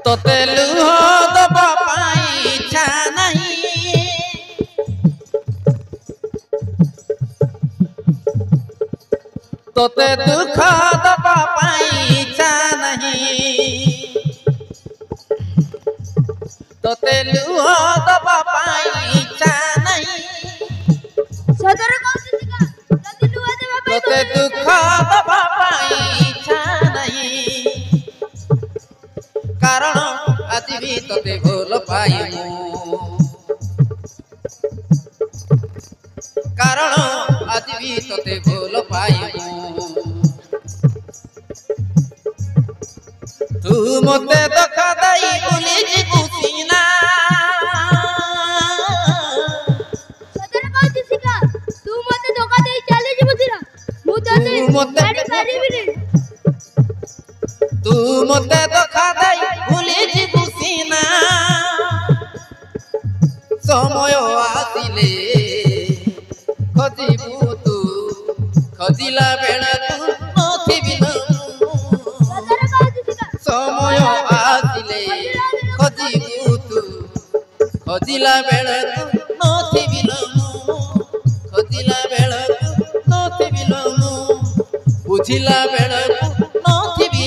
तोते लुह दबा पाई इच्छा नहीं तोते दुख दबा पाई इच्छा नहीं तोते लुह दबा पाई इच्छा नहीं सदर कौशिका जदी लुह देबा पाई तोते दुख दबा पाई इच्छा नहीं कारण आज भी तोते भूल पाई कारण आज भी तोते भूल पाई तू मते धोखा दई भूली जीवु सीना सदर कौशिका तू मते धोखा देई चली जीवु सीना मु तोते गाड़ी मारिबिनी तू मते धोखा दई भूली जीवु सीना समय आसिले खोजिबु तू खोजिला बेला तू नथिबि सदर कौशिका समय आसिले खोजिबु तू खोजिला बेला तू नथिबि खोजिला बेला तू नथिबि बुझिला बेला तू नथिबि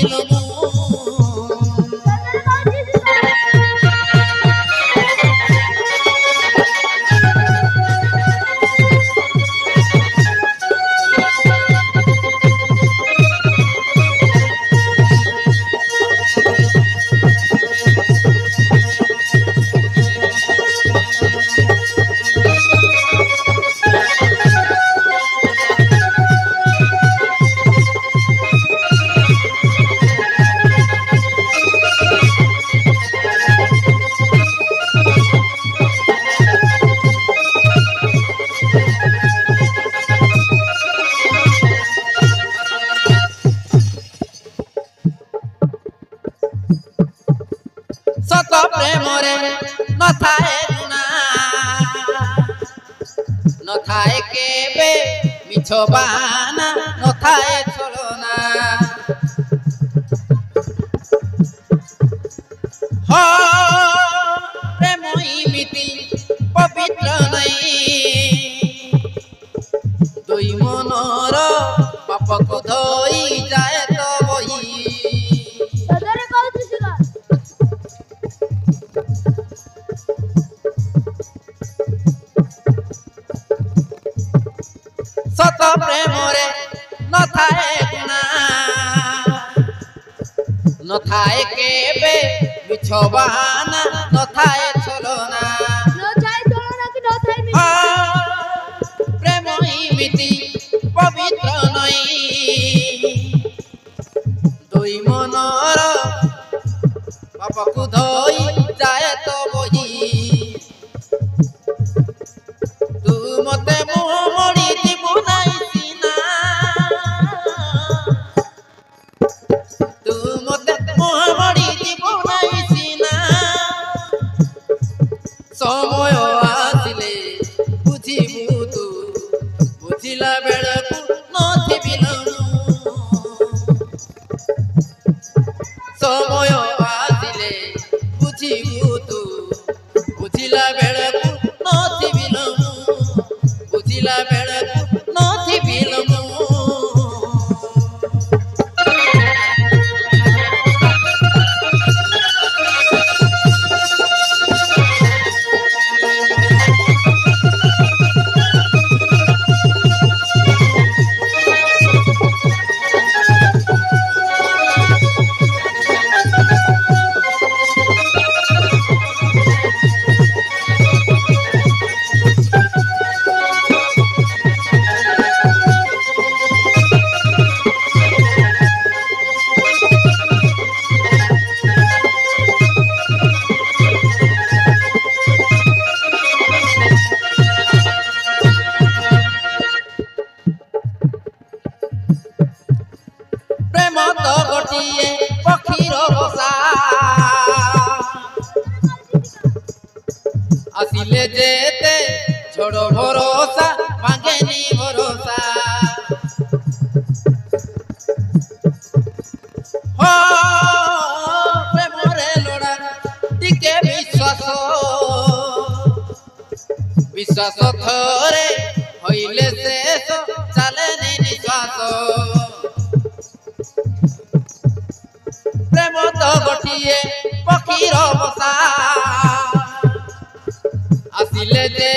सत प्रेम रे न थाए गुना न थाए केबे मिछ बहाना न थाए छलना हो प्रेम इमिति पवित्र नहीं दुई मनर पाप को धोई जाए तो वही सदर कौशिका सत प्रेम रे न थाए गुना न थाए केबे मिछ बहाना न थाए छलना न चाहे चलना कि न थाए प्रेम इमिति पवित्र नहीं दुई मनर पाप को धोई जाए तो वही तू मते मुह मोड़ी जीवु नहीं सीना तू मते मुह मोड़ी जीवु नहीं सीना समय आसिले बुझिबु तू बुझिला बेलकु नथिबि समय आसिले बुझिबु तू बुझिला बेलकु नथिबि बुझिला बेलकु नथिबि प्रेम तो गोटिए पक्षीर बसा आसिले जेते छोड़ भरोसा भांगेनी भरोसा নিঃশ্বাস থরে হইলে শেষ চালে নিঃশ্বাস প্রেম তো গোটিয়ে পক্ষীর বসা আসিলে যে